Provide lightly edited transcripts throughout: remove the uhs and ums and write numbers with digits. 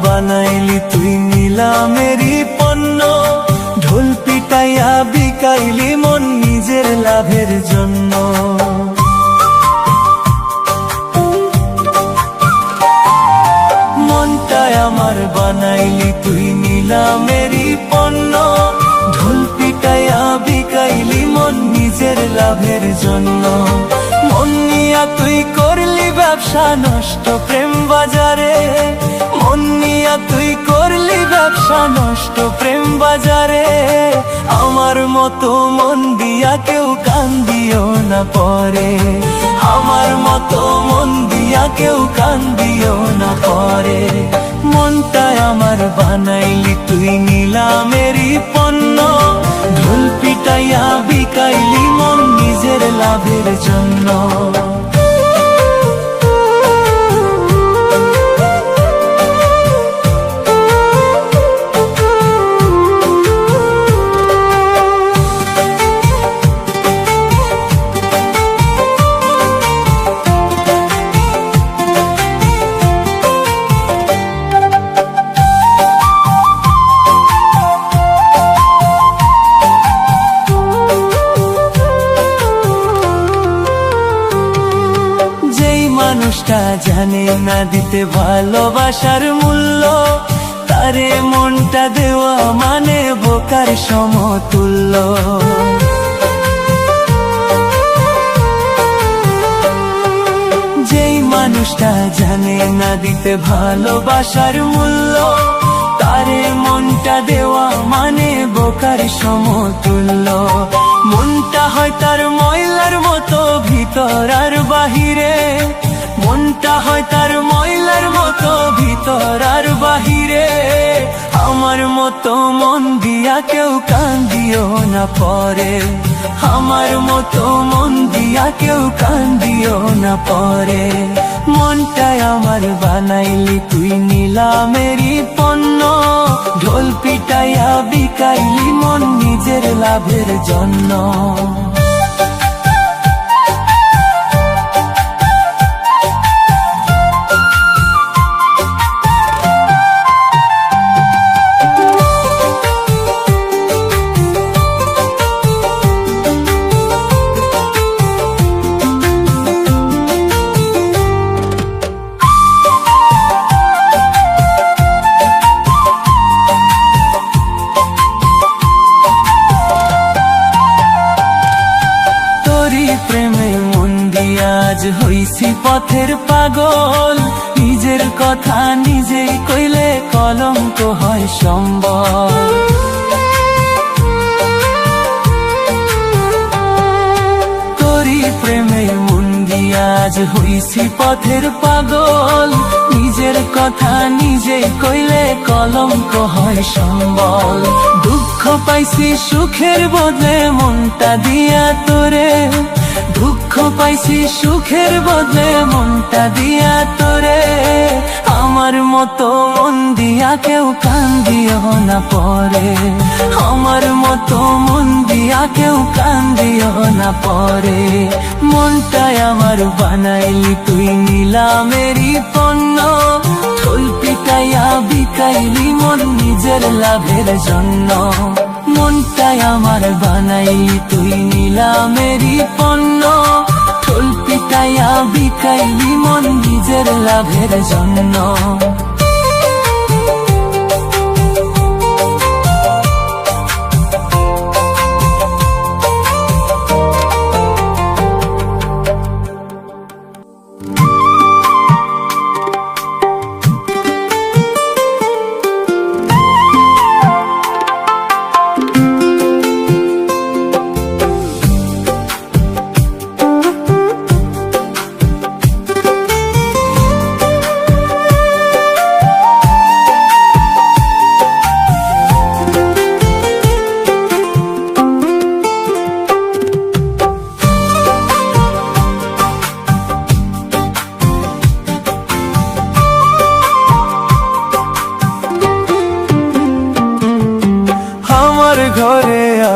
বানাইলি তুই নিলামেরই পণ্য, ঢোল পিটাইয়া বিকাইলি মন নিজের লাভের জন্য। মনটাই আমার বানাইলি তুই নিলামেরই পণ্য, ঢোল পিটাইয়া বিকাইলি মন নিজের লাভের জন্য। মন নিয়া তুই করলি ব্যবসা নষ্ট প্রেম বাজারে, মন নিয়া তুই করলি ব্যবসা নষ্ট প্রেম বাজারে। আমার মতো মন দিয়া কেউ কান্দিও না পরে, আমার মতো মন দিয়া কেউ কান্দিও না পরে। মনটাই আমার বানাইলি তুই নিলামেরই পণ্য, ঢোল পিটাইয়া বিকাইলি মন নিজের লাভের জন্য। মানুষটা জানে না দিতে ভালোবাসার মূল্য, তারে মনটা দেওয়া মানে বোকার সমতুল্য। যেই মানুষটা জানে না দিতে ভালোবাসার মূল্য, তারে মনটা দেওয়া মানে বোকার সমতুল্য। মনটা হয় তার ময়লার মতো ভিতর আর বাহিরে, মনটা হয় তার ময়লার মতো ভিতর আর বাহিরে। আমার মতো মন দিয়া কেউ কান্দিও না পরে, আমার মতো মন দিয়া কেউ কান্দিও না পরে। মনটাই আমার বানাইলি তুই নিলামেরই পণ্য, ঢোল পিটাইয়া বিকাইলি মন নিজের লাভের জন্য। প্রেমে মন দিয়া আজ হইছি পথের পাগল, নিজের কথা নিজেই কইলে কলঙ্ক হয় সম্বল। তোরি প্রেমে মন দিয়া আজ হইছি পথের পাগল, নিজের কথা নিজেই কইলে কলঙ্ক হয় সম্বল। দুঃখ পাইছি সুখের বদলে মনটা দিয়া তোরে, দুঃখ পাইছি সুখের বদলে মনটা দিয়া তোরে। আমার মতো মন দিয়া কেউ কান্দিও না পরে, আমার মতো মন দিয়া কেউ কান্দিও না পরে। মনটাই আমার বানাইলি তুই নিলামেরই পণ্য, ঢোল পিটাইয়া বিকাইলি মন নিজের লাভের জন্য। মনটাই আমার বানাইলি তুই নিলামেরই পণ্য, ঢোল পিটাইয়া বিকাইলি মন নিজের লাভের জন্য।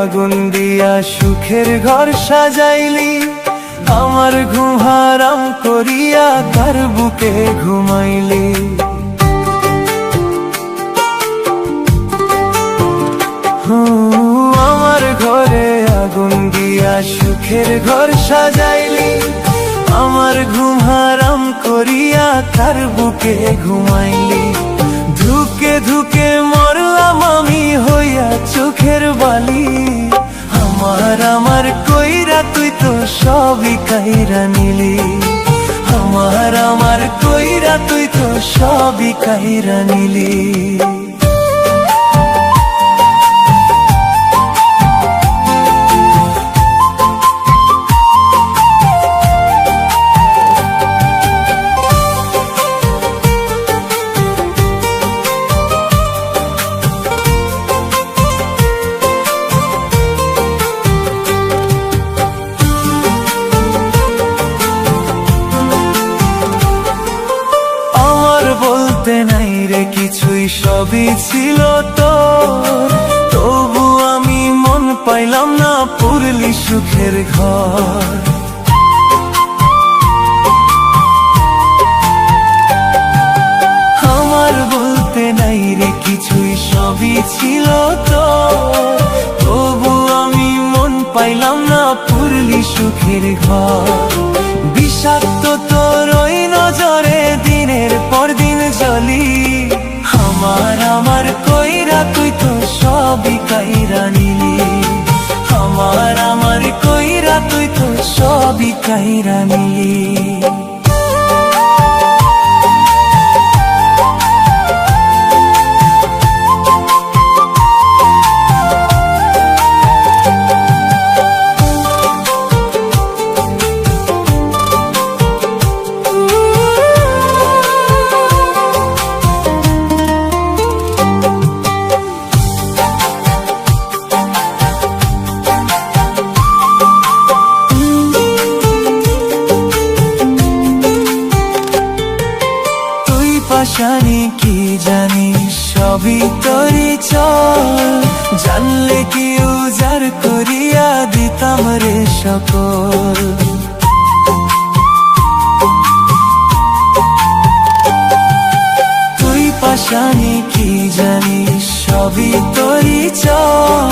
আগুন দিয়া সুখের ঘর সাজাইলি, আমার ঘুম হারাম করিয়া কার বুকে ঘুমাইলি। আমার ঘরে আগুন দিয়া সুখের ঘর সাজাইলি, আমার ঘুম হারাম করিয়া কার বুকে ঘুমাইলি। ধুকে ধুকে মরলাম আমি হইয়া চোখের বালি, আমার কইরা তুই তো সবই কাইরা নিলি। আমার কইরা তুই তো সবই কাইরা নিলি। বলতে নাই রে কিছুই, সবই ছিল তোর, তবু আমি মন পাইলাম না পুরলি সুখের ঘর। আমার বলতে নাই রে কিছুই, সবই ছিল তোর, তবু আমি মন পাইলাম না পুরলি সুখের ঘর। বিষাক্ত তোর ওই নজরে দিনের পর দিন জ্বলি, আমার কইরা তুই তো সবই কাইরা নিলি। আমার কইরা তুই তো সবই কাইরা নিলি। জানি কি জানি সবই তোরই চল, জানলে কি উজাড় করিয়া দিতাম রে সকল। তুই পাশানি কি জানি সবই তোরই চল,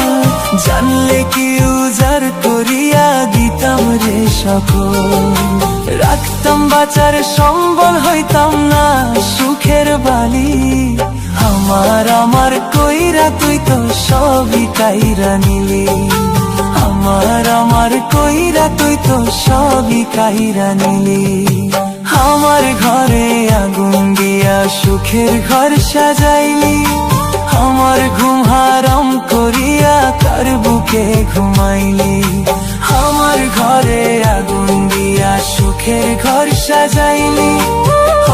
জানলে কি উজাড় করিয়া দিতাম রে সকল। রাখতাম বাঁচার সম্বল, হইতাম না সুখের বালি। আমার কইরা তুই তো সবই কাইরা নিলি। আমার কইরা তুই তো সবই কাইরা নিলি। আমার ঘরে আগুন দিয়া সুখের ঘর সাজাইলি, আমার ঘুম হারাম করিয়া কার বুকে ঘুমাইলি। আমার ঘরে আগুন দিয়া সুখের ঘর সাজাইলি,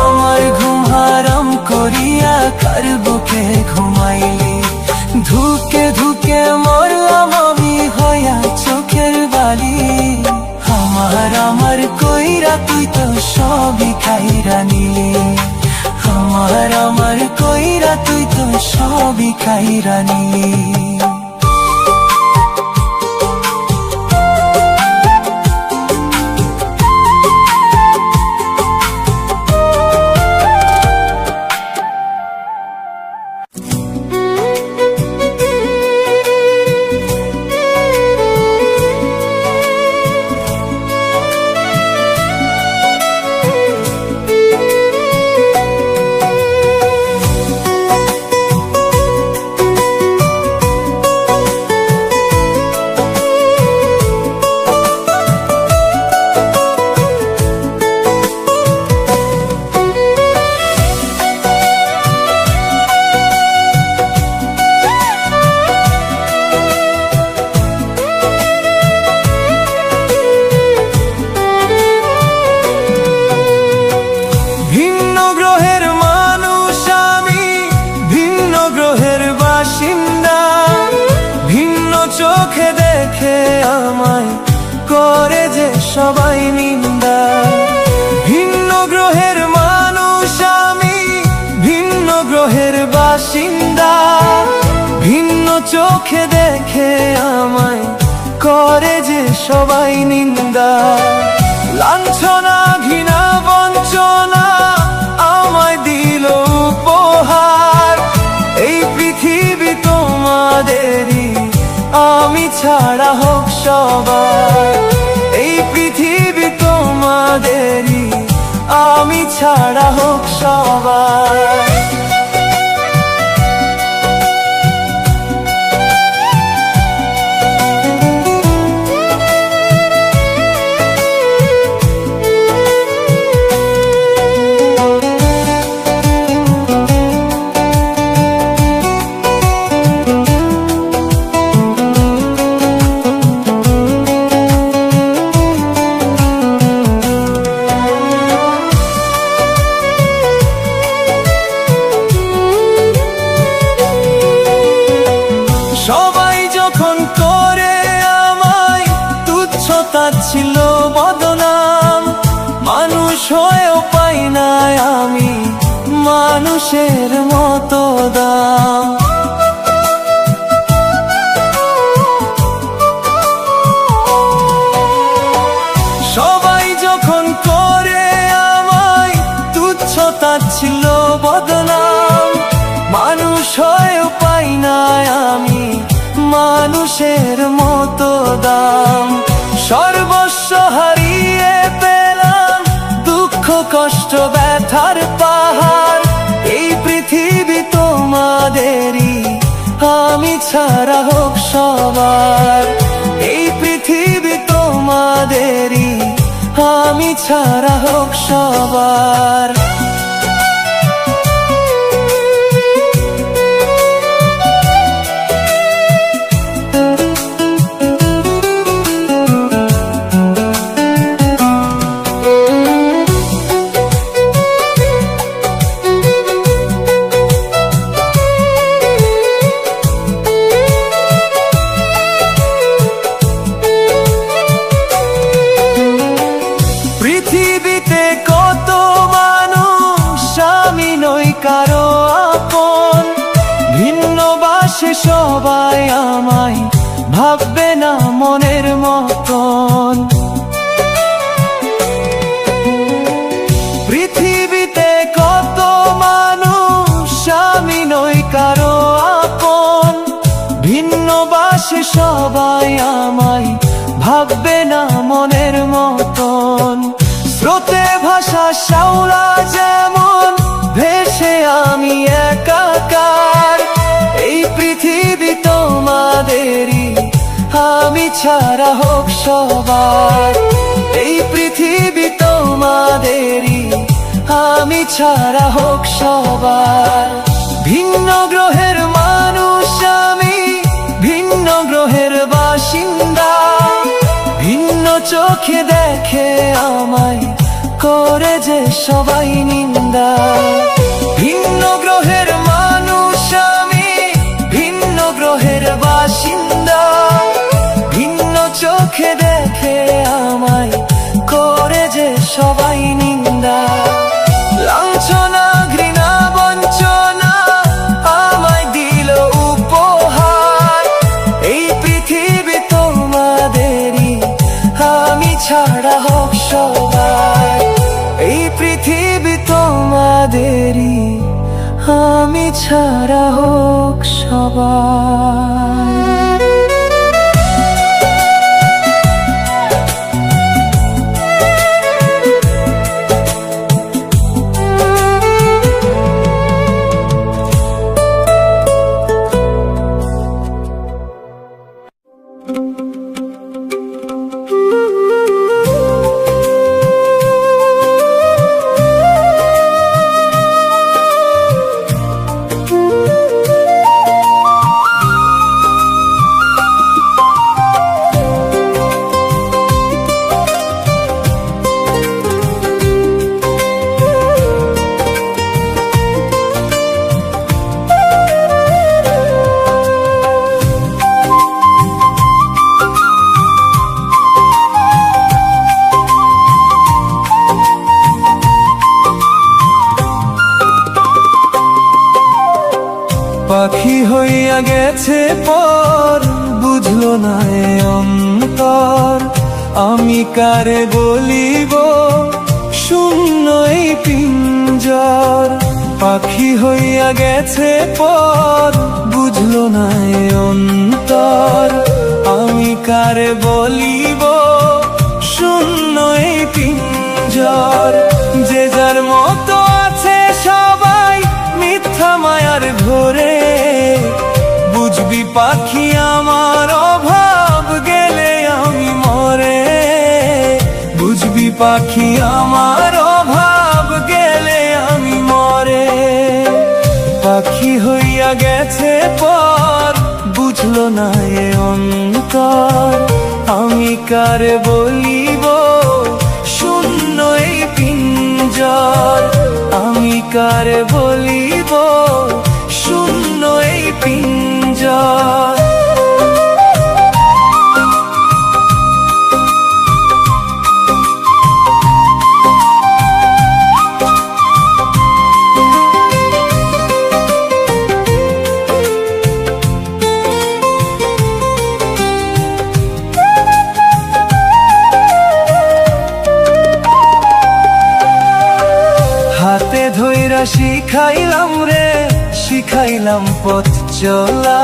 আমার ঘুম হারাম করিয়া কার বুকে ঘুমাইলি। ধুকে ধুকে মরলাম আমি হইয়া চোখের বালি, আমার কইরা তুই তো সবই কাইরা নিলি। আমার কইরা তুই তো সবই কাইরা নিলি। সবাই নিন্দা, ভিন্ন গ্রহের মানুষ আমি, ভিন্ন গ্রহের বাসিন্দা। ভিন্ন চোখে দেখে আমায় করে যে সবাই নিন্দা, লাঞ্ছনা ঘৃণা বঞ্চনা আমায় দিল উপহার। এই পৃথিবী তোমাদেরই, আমি ছাড়া হোক সবার। এই পৃথিবী তোমাদেরই, আমি ছাড়া হোক সবার। সবাই যখন করে আমায় তুচ্ছ তাচ্ছিল্য বদনাম, মানুষ হয়েও পাই না আমি মানুষের মতো দাম। সবাই যখন করে আমায় তুচ্ছ তাচ্ছিল্য বদনাম, মানুষ হয়েও পাই না আমি মানুষের মতো দাম। সর্বস্ব হারিয়ে পেলাম, দুঃখ কষ্ট ব্যথার পাহাড়। এই পৃথিবী তোমাদেরই, আমি ছাড়া হোক সবার। এই পৃথিবী তোমাদেরই, আমি ছাড়া হোক সবার। পৃথিবীতে কত মানুষ, আমি নই কারো আপন। ভিন্ন বাসে সবাই আমায় ভাববে না মনের মতন। পৃথিবীতে কত মানুষ, আমি নই কারো আপন। ভিন্ন বাসে সবাই আমায় ভাববে না মনের মতন। স্রোতে ভাষা শ্যাওলা যেমন ভেসে আমি একাকার। এই পৃথিবী তোমাদেরই, আমি ছাড়া হোক সবার। এই পৃথিবী তোমাদেরই, আমি ছাড়া হোক সবার। ভিন্ন গ্রহের মানুষ আমি, ভিন্ন গ্রহের বাসিন্দা। ভিন্ন চোখে দেখে আমায় করে যে সবাই নিন্দা। ভিন্ন গ্রহের মানুষ আমি, ভিন্ন গ্রহের বাসিন্দা। ভিন্ন চোখে দেখে আমায় করে যে সবাই নিন্দা, লাঞ্ছনা ঘৃণা বঞ্চনা আমায় দিল উপহার। এই পৃথিবী তোমাদেরই, আমি ছাড়া হোক সবার। এই পৃথিবী তোমাদেরই, আমি ছাড়া হোক সবার। পাখি হইয়া গেছে পর, বুঝলো না এ অন্তর। আমি কারে বলিব শূন্য এই পিঞ্জর। পাখি হইয়া গেছে পর, বুঝলো না এ অন্তর। আমি কারে বলিব শূন্য এই পিঞ্জর। যে যার মতো আছে সবাই মিথ্যা মায়ার ঘোরে। বুঝবি পাখি আমার অভাব গেলে আমি মরে। বুঝবি পাখি আমার অভাব গেলে আমি মরে। পাখি হইয়া গেছে পর, বুঝলো না এ অন্তর। আমি কারে বলিব শূন্য এই পিঞ্জর। আমি কারে বলিব শূন্য এই পিঞ্জর। হাতে ধইরা শিখাইলাম রে, শিখাইলাম পথ চলা।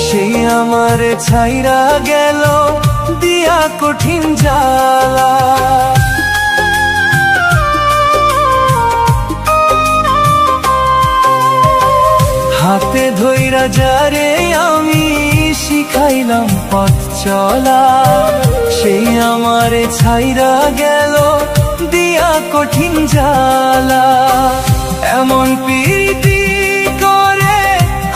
সেই আমারে ছাইরা গেল দিয়া কঠিন জ্বালা। হাতে ধইরা যারে আমি শিখাইলাম পথ চলা। সেই আমারে ছাইরা গেল দিয়া কঠিন জ্বালা। এমন প্রীতি করে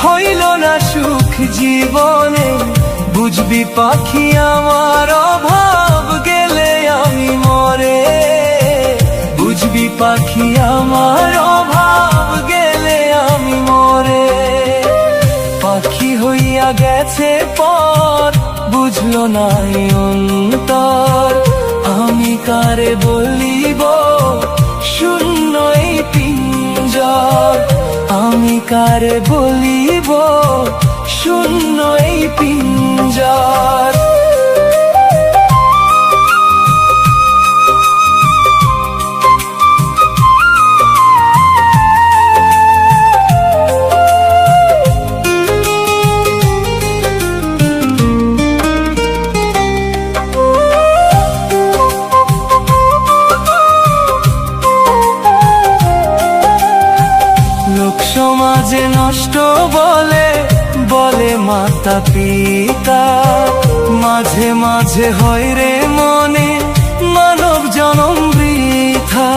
হইল না সুখ জীবনে। বুঝবি পাখি আমার অভাব গেলে আমি মরে। বুঝবি পাখি আমার অভাব গেলে আমি মরে। পাখি হইয়া গেছে পর, বুঝলো না এ অন্তর। আমি কারে বলিব শূন্য এই পিঞ্জর। আমি কারে বলিব শূন্য এই পিঞ্জর। সমাজে নষ্ট বলে, বলে মাতা পিতা। মাঝে মাঝে হয় রে মনে মানব জনম বৃথা।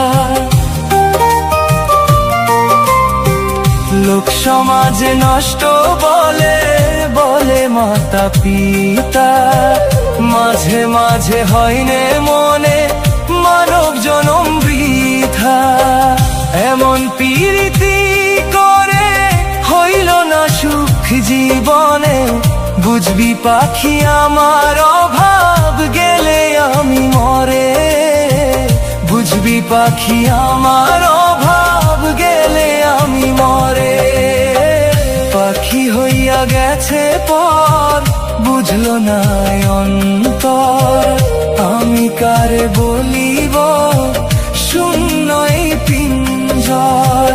লোক সমাজে নষ্ট বলে, বলে মাতা পিতা। মাঝে মাঝে হয় রে মনে মানব জনম বৃথা। এমন প্রীতি করে হইল না সুখ জীবনে। বুঝবি পাখি আমার অভাব গেলে আমি মরে। বুঝবি পাখি আমার অভাব গেলে আমি মরে। পাখি হইয়া গেছে পর, বুঝলো না এ অন্তর। আমি কারে বলিব শূন্য এই পিঞ্জর।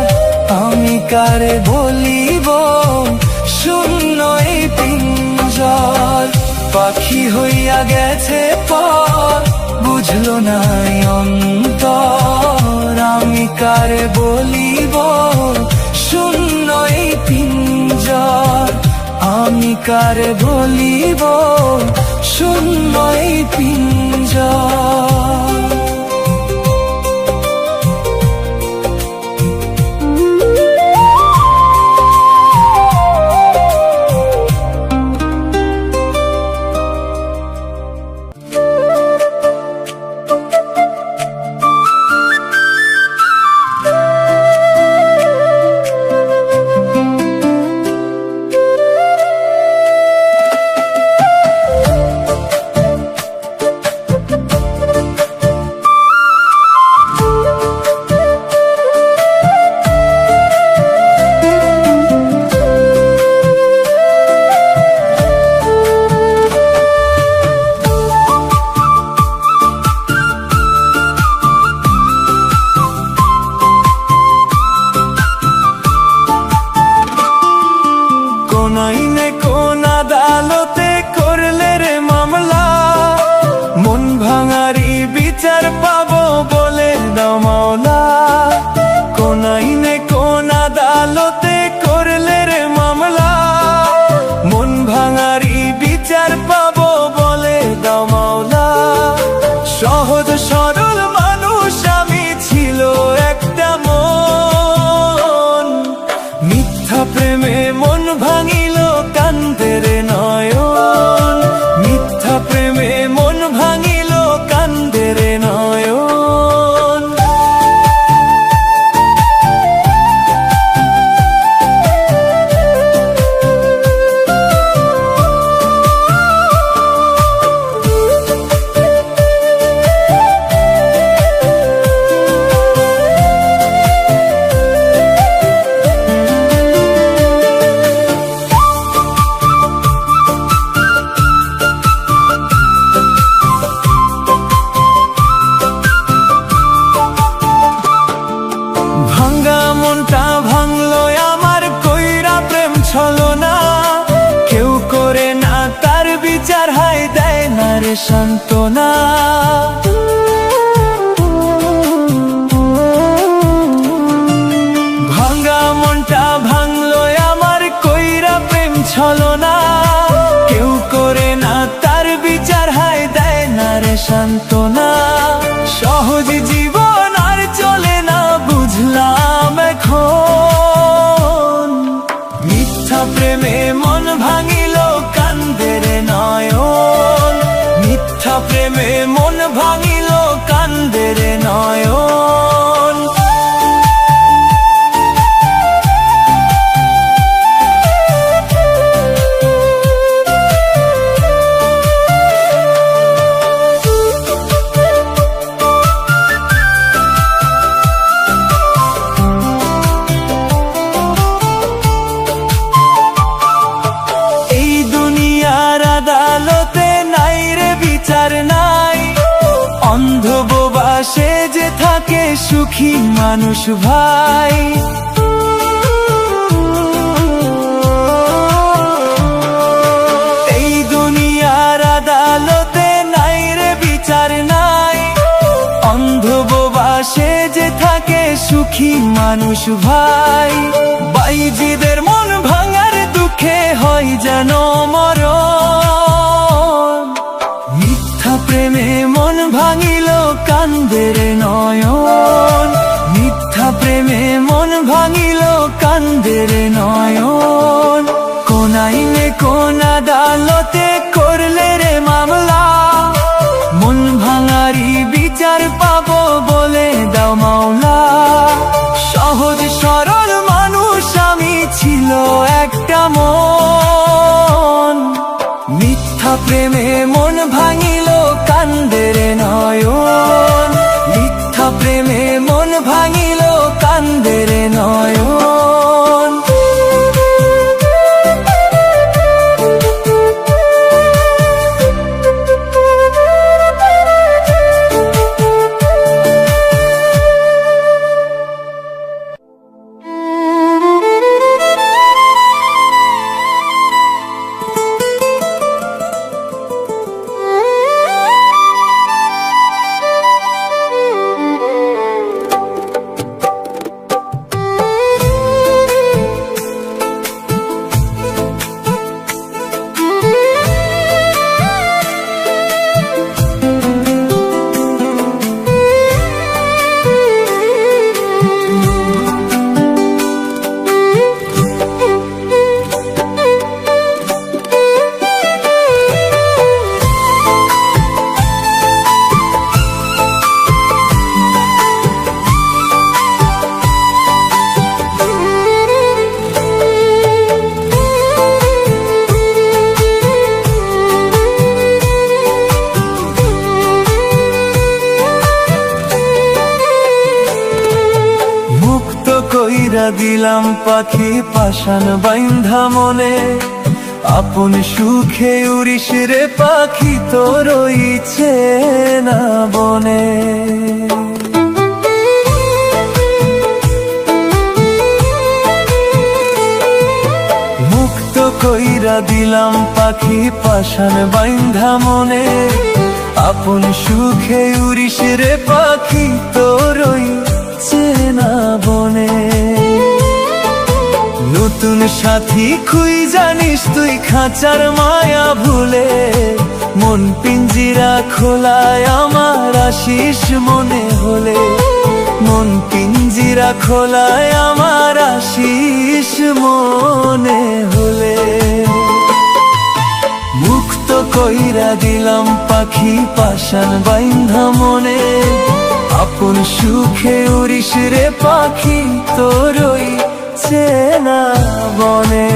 আমি কারে বলিব শূন্য এই পিঞ্জর। পাখি হইয়া গেছে পর, বুঝলো না এ অন্তর। আমি কারে বলিব শূন্য এই পিঞ্জর। আমি কারে বলিব শূন্য এই পিঞ্জর। মিথ্যা প্রেমে মন ভাঙিল কান্দে রে নয়ন, মিথ্যা প্রেমে মন ভাঙিল কান্দে রে নয়ন। ভাঙ্গা মনটা ভাঙলো আমার কইরা প্রেম ছলনা, কেউ করে না তার বিচার, হায় দেয় না রে সান্ত্বনা। ভাঙ্গা মনটা ভাঙলো আমার কইরা প্রেম ছলনা, কেউ করে না তার বিচার, হায় দেয় না রে সান্ত্বনা। সহজ জীবন আর চলে না বুঝলাম এখন, মিথ্যা প্রেমে মন ভাঙিল কান্দে রে নয়ন, মিথ্যা প্রেমে মন ভাঙিল কান্দে রে নয়ন। আদালতে নাই রে বিচার নাই, অন্ধ বোবা সে যে থাকে সুখী মানুষ ভাই। এই দুনিয়ার আদালতে নাই রে বিচার নাই, অন্ধ বোবা সে যে থাকে সুখী মানুষ ভাই। বাইজিদের মন ভাঙার দুঃখে হয় যেন মরণ, মিথ্যা প্রেমে মন ভাঙিল কান্দে রে নয়ন, মিথ্যা প্রেমে মন ভাঙিল কান্দে রে নয়ন। কোন আইনে কোন আদালতে করলে রে মামলা, মন ভাঙারি বিচার পাবো বলে দাও মাওলা। সহজ সরল মানুষ আমি, ছিল একটা মন, মিথ্যা প্রেমে মন ভাঙিল কান্দে রে নয়ন, মিথ্যা প্রেমে মন ভাঙিল কান্দে রে নয়ন। কইরা দিলাম পাখি পাশান বাইন্ধা মনে, আপন সুখে উড়িস রে পাখি তোর ইচ্ছে না বনে। মুক্ত কইরা দিলাম পাখি পাশান বাইন্ধা মনে, আপন সুখে উড়িস রে পাখি তোর ইচ্ছে না বনে। নতুন সাথী খুই জানিস তুই খাঁচার মায়া ভুলে, মন পিঞ্জিরা খোলায় আমার আশিস মনে হলে, মন পিঞ্জিরা পিঞ্জিরা খোলায় আমার আশিস মনে হলে, মুক্ত কইরা দিলাম পাখি পাশান বাইন্ধা মনে, আপন সুখে উড়িস রে পাখি তোরই চেনা বনে।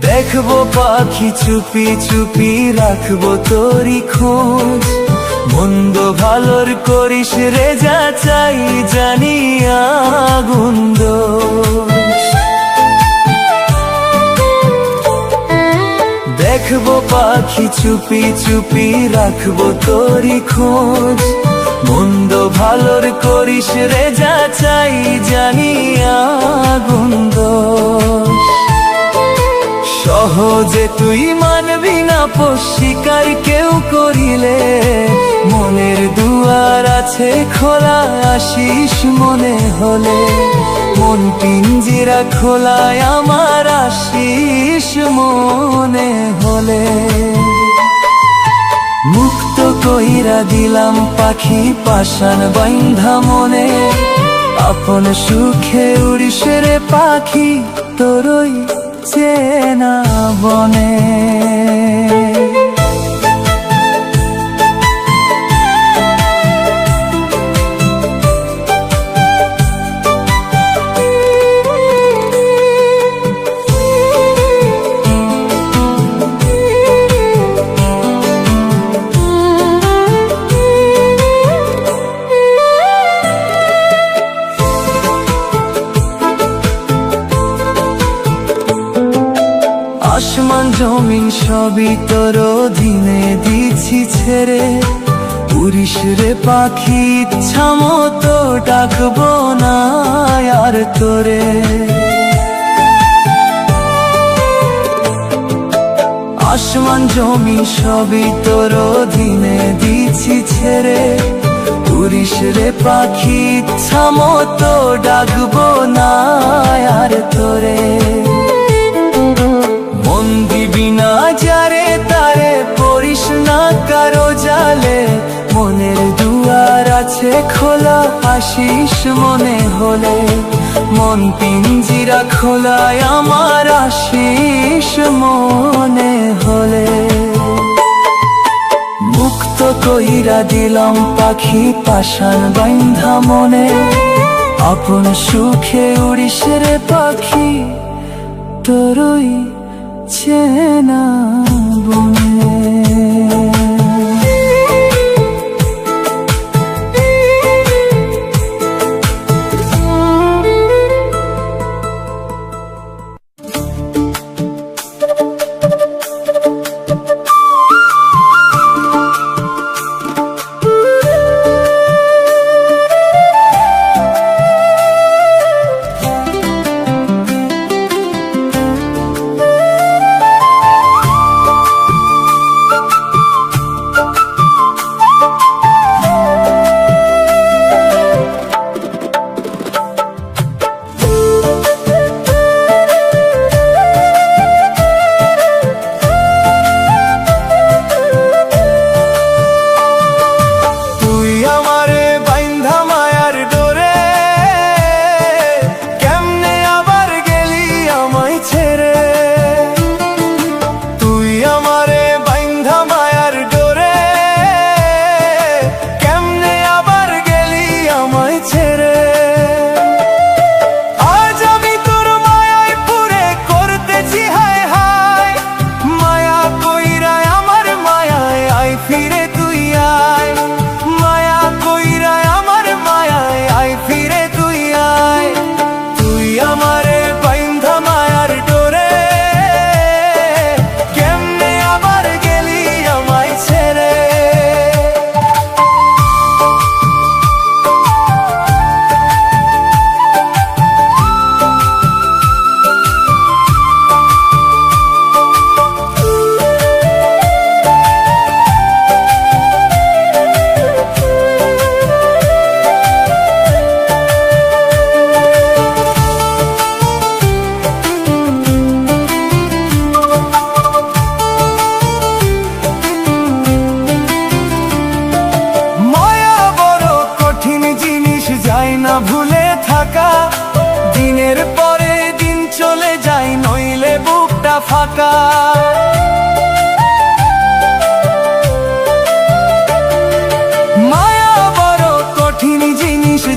দেখবো পাখি চুপি চুপি রাখবো তোরি খোঁজ, মন্দ ভালোর করিস রে যা চাই জানিয়া গুন্দ। দেখবো পাখি চুপি চুপি রাখবো তোরি খোঁজ, মন্দ ভালোর করিস রে যা চাই জানিয়া গুন্দ। সহজে তুই মানবি না স্বীকার কেউ করিলে, মনের দুয়ার আছে খোলা আশিস মনে হলে, মন পিঞ্জিরা খোলায় আমার আশিস মনে হলে। মুক্ত কইরা দিলাম পাখি পাশান বাইন্ধা মনে, আপন সুখে উড়িস রে পাখি তোরই চেনা বনে। আসমান জমিন সবই তোর অধীনে দিছি ছেড়ে, উড়িস রে পাখি ইচ্ছা মতো ডাকবো না আর তোরে। আসমান জমিন সবই তোর অধীনে দিছি ছেড়ে, উড়িস রে পাখি ইচ্ছা মতো ডাকবো না আর তোরে। মন দিবি না যারে তারে পড়িস না কারো জালে, মনের দুয়ার আছে খোলা আশিস মনে হলে, মন পিঞ্জিরা খোলায় আমার আশিস মনে হলে। মুক্ত কইরা দিলাম পাখি পাশান বাইন্ধা মনে, আপন সুখে উড়িস রে পাখি তোরই চেনা বনে।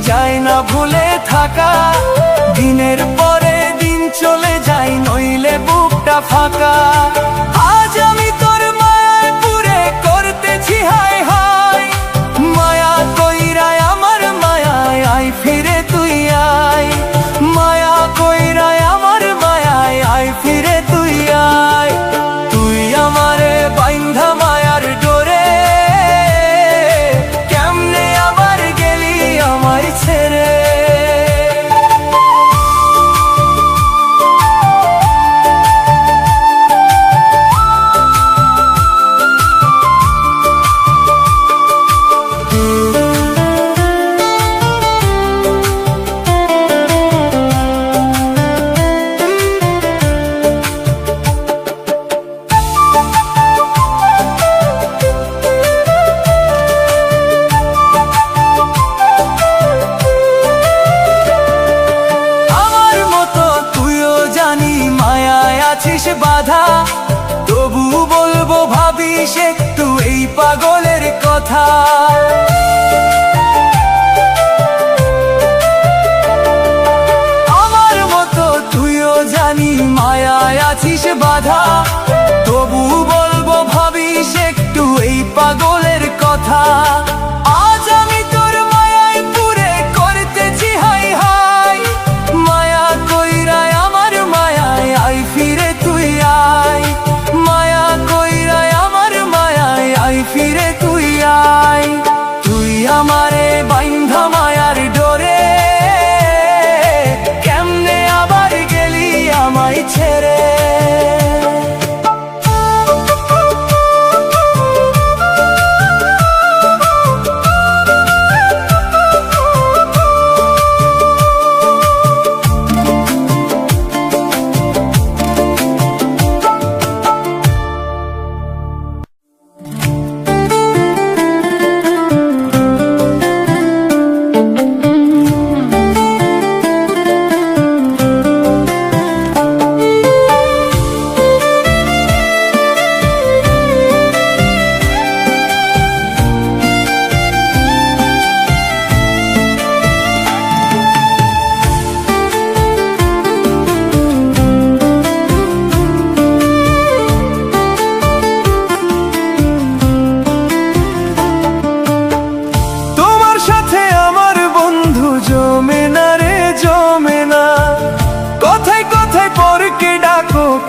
যায় না ভুলে থাকা, দিনের পরে দিন চলে যায় নইলে বুকটা ফাঁকা। আজ আমি তোর মায়ায় পুরে করতেছি হায় হায়, মায়া কইরায় আমার মায়ায় আয় ফিরে তুই আয়, মায়া কইরায় আমার মায়ায় আয় ফিরে তুই আয়। তুই আমারে বাইন্ধা মায়ার ডোরে, কেমনে আবার গেলি আমায় ছেড়ে। আছিস বাধা, তবু বলবো ভাবিস একটু এই পাগলের কথা। আমার মতো তুইও জানি মায়ায় আছিস বাধা, তবু বলবো ভাবিস একটু এই পাগলের কথা। আজ আমি তোর মায়ায় পুরে করতেছি হাই হাই, মায়া কইরায় আমার মায়ায় আয় ফিরে তুই আয়, মায়া কইরায় আমার মায়ায় আয় ফিরে তুই আয়। তুই আমারে বাইন্ধা মায়ার ডোরে, কেমনে আবার গেলি আমায় ছেড়ে।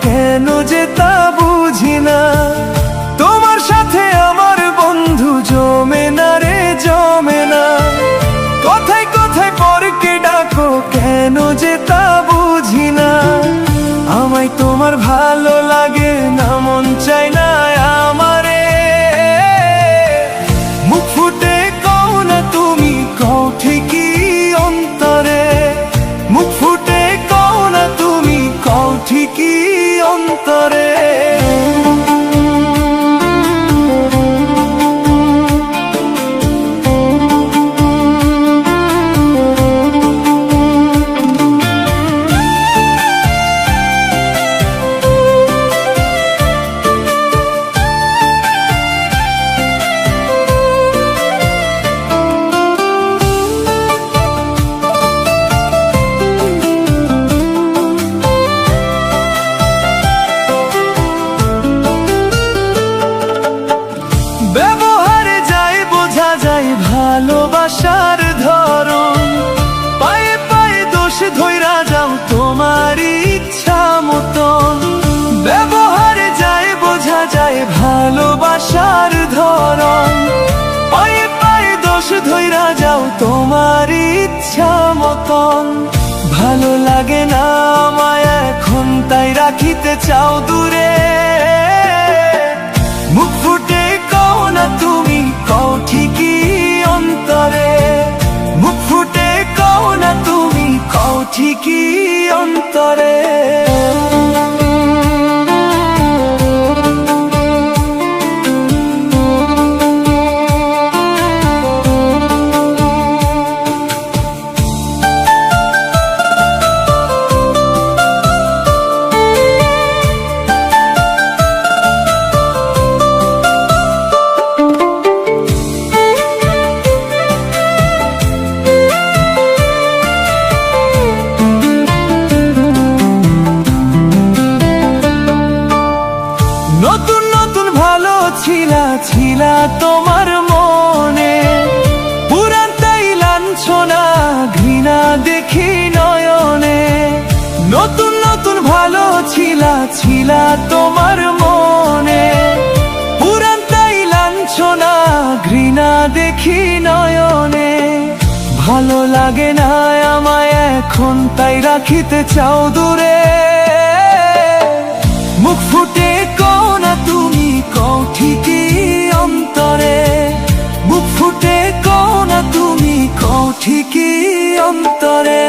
কেন যে তা বুঝি না, তোমার সাথে আমার বন্ধু জমে না রে জমে না। কোথায় কোথায় পরকে ডাকো কেন যে তা বুঝি না। আমায় তোমার ভালো লাগে না, মন চাই না আমারে। মুখ ফুটে কও না তুমি, কও ঠিকই অন্তরে। মুখ ফুটে কও না তুমি, কও ঠিকই অন্তরে। ব্যবহারে যায় বোঝা যায় ভালোবাসার ধরন, পায়ে পায়ে দোষ ধইরা যাও তোমার ইচ্ছা মতন। ব্যবহারে যায় বোঝা যায় ভালোবাসার ধরন, পায়ে পায়ে দোষ ধইরা যাও তোমার ইচ্ছা মতন। ভালো লাগে না আমায় এখন, তাই রাখিতে চাও দূরে। মুখ ফুটে কও না তুমি, কও ঠিকই অন্তরে। মুখ ফুটে কও না তুমি, কও ঠিকই অন্তরে। ভালো ছিলা তোমার মনে, পুরানটাই লাঞ্ছনা ঘৃণা দেখি নয়নে। নতুন নতুন ভালো ছিলা তোমার মনে, পুরানটাই লাঞ্ছনা ঘৃণা দেখি নয়নে। ভালো লাগে না আমায় এখন, তাই রাখিতে চাও দূরে। মুখ ফুটে কও না তুমি, কও ঠিকই অন্তরে। মুখ ফুটে কও না তুমি, কও ঠিকই অন্তরে।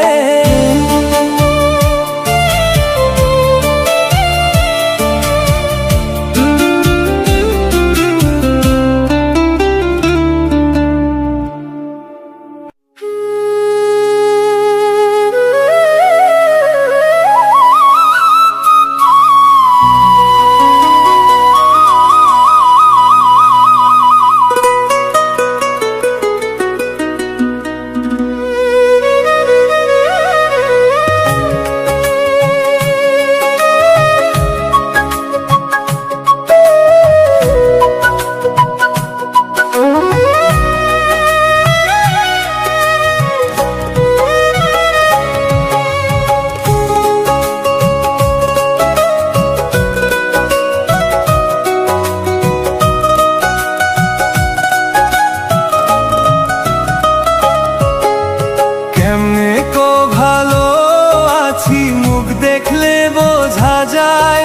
দেখলে বোঝা যায়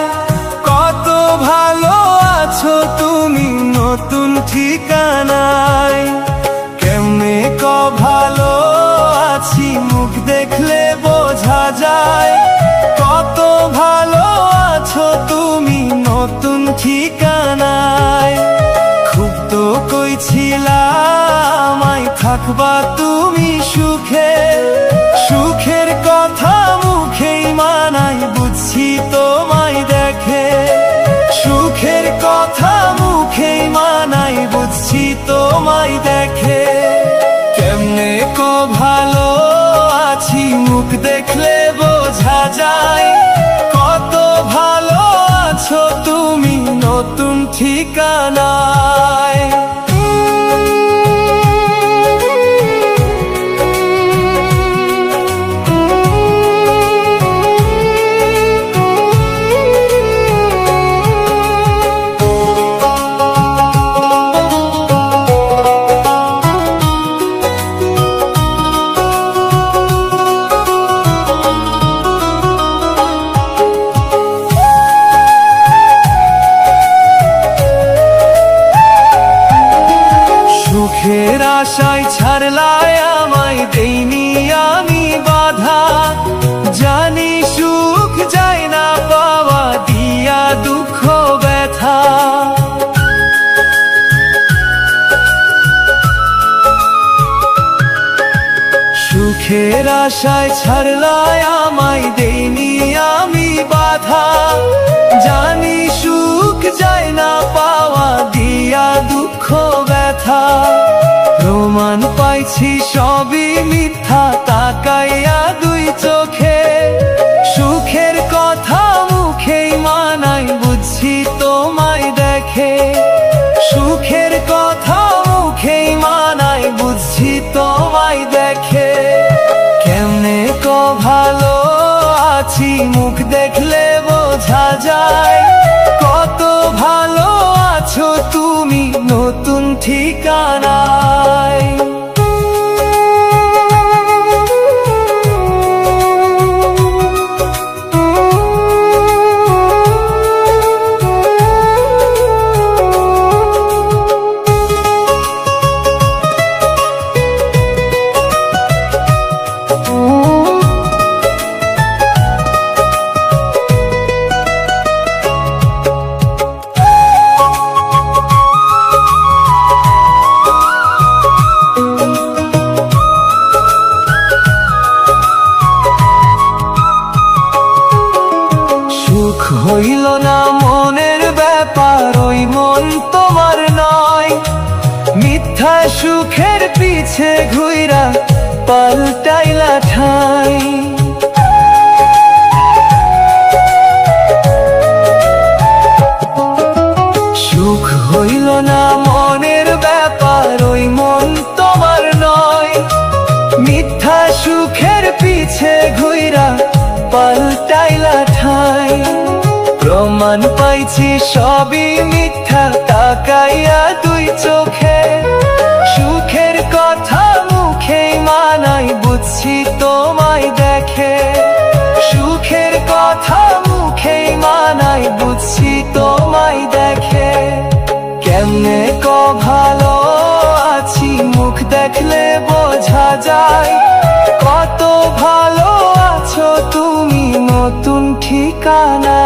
কত ভালো আছো তুমি নতুন ঠিকানায়। কেমনে ভালো আছি মুখ দেখলে বোঝা যায় কত ভালো আছো তুমি নতুন ঠিকানায়। খুব তো কইছিলাম আমায় থাকবা তুমি সুখে, সুখের কথা মুখেই মানাই বুঝছি তোমায় দেখে। সুখের কথা মুখেই মানাই বুঝছি তোমায় দেখে। কেমনে ভালো আছি মুখ দেখলে বোঝা যায় কত ভালো আছো তুমি নতুন ঠিকানায়। সুখের আশায় ছাড়লাই আমায় দেইনি আমি বাধা, জানি সুখ যায় না পাওয়া দিয়া দুঃখ ব্যথা। সুখের আশায় ছাড়লাই আমায় দেইনি আমি বাধা, জানি সুখ যায় না পাওয়া দিয়া দুঃখ ব্যথা। প্রমাণ পাইছি সবই মিথ্যা তাকাইয়া দুই চোখে। সুখের কথা মুখেই মানাই বুঝছি তোমায় দেখে। সুখের কথা মুখেই মানাই বুঝছি তোমায় দেখে। কেমনে ভালো আছি মুখ দেখলে বোঝা যায় কত ভালো আছো তুমি নতুন ঠিকানায়। হইল না মনের ব্যাপার ওই মন তোমার নয়, মিথ্যা সুখের পিছে ঘুইরা পাল্টাইলা ঠাই। প্রমাণ পাইছি সবই মিথ্যা, তাকাইয়া দুই চোখে। সুখের কথা মুখেই মানাই, বুঝছি তোমায় দেখে। সুখের কথা মুখেই মানাই, বুঝছি তোমায় দেখে। কেমনে ভালো আছি মুখ দেখলে বোঝা যায়, কত ভালো আছো তুমি নতুন ঠিকানা।